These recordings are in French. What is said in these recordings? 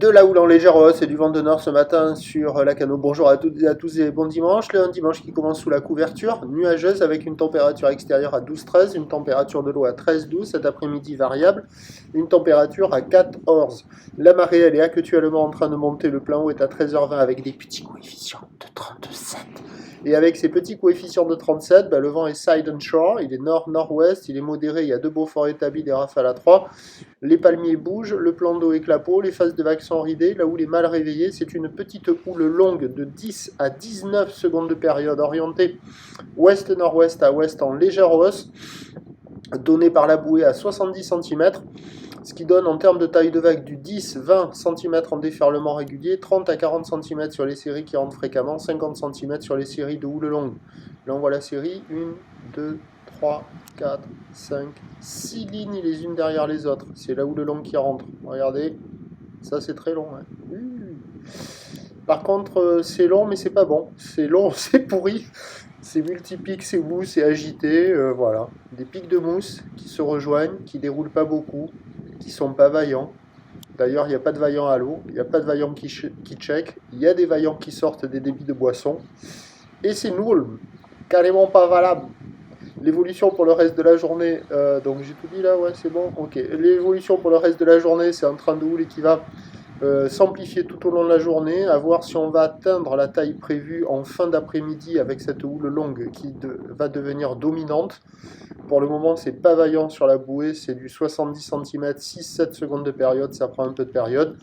De la houle en légère hausse et du vent de nord ce matin sur la Cano. Bonjour à toutes et à tous et bon dimanche. Un dimanche qui commence sous la couverture, nuageuse avec une température extérieure à 12-13, une température de l'eau à 13-12, cet après-midi variable, une température à 14. La marée elle est actuellement en train de monter, le plein haut est à 13h20 avec des petits coefficients de 37. Et avec ces petits coefficients de 37, le vent est side and shore, il est nord-nord-ouest, il est modéré, il y a 2 Beaufort établis, des rafales à 3. Les palmiers bougent, le plan d'eau est clapot, les phases de vagues sont ridées, la houle est mal réveillée. C'est une petite houle longue de 10 à 19 secondes de période, orientée ouest-nord-ouest à ouest en légère hausse, donnée par la bouée à 70 cm, ce qui donne en termes de taille de vague du 10-20 cm en déferlement régulier, 30 à 40 cm sur les séries qui rentrent fréquemment, 50 cm sur les séries de houle longue. Là on voit la série, 1, 2, 3, 4, 5, 6 lignes les unes derrière les autres. C'est la houle longue qui rentre. Regardez, ça c'est très long. Hein. Par contre, c'est long, mais c'est pas bon. C'est long, c'est pourri. C'est multipique, c'est mou, c'est agité. Voilà. Des pics de mousse qui se rejoignent, qui déroulent pas beaucoup, qui sont pas vaillants. D'ailleurs, il n'y a pas de vaillants à l'eau, il n'y a pas de vaillants qui check. Il y a des vaillants qui sortent des débits de boissons. Et c'est nul, carrément pas valable. L'évolution pour le reste de la journée, donc j'ai tout dit là, ouais c'est bon, ok. L'évolution pour le reste de la journée, c'est un train de houle qui va s'amplifier tout au long de la journée, à voir si on va atteindre la taille prévue en fin d'après-midi avec cette houle longue qui va devenir dominante. Pour le moment, c'est pas vaillant sur la bouée, c'est du 70 cm, 6-7 secondes de période, ça prend un peu de période.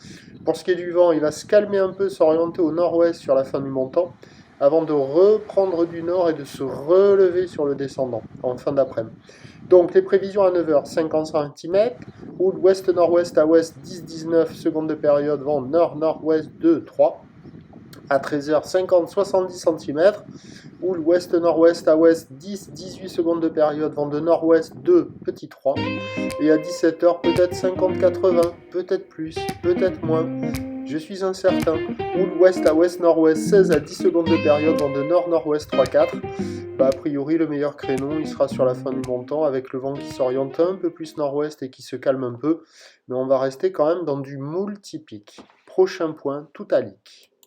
Pour ce qui est du vent, il va se calmer un peu, s'orienter au nord-ouest sur la fin du montant, avant de reprendre du nord et de se relever sur le descendant en fin d'après-midi. Donc les prévisions à 9h, 50 cm, houle ouest-nord-ouest à ouest, 10-19 secondes de période, vent nord-nord-ouest 2-3. À 13h, 50-70 cm, houle ouest-nord-ouest à ouest, 10-18 secondes de période, vent de nord-ouest 2, petit 3. Et à 17h, peut-être 50-80, peut-être plus, peut-être moins. Je suis incertain. Houle ouest à ouest-nord-ouest, 16 à 10 secondes de période, vent de nord-nord-ouest 3-4. A priori, le meilleur créneau, il sera sur la fin du montant, avec le vent qui s'oriente un peu plus nord-ouest et qui se calme un peu. Mais on va rester quand même dans du moule typique. Prochain point, tout à lique.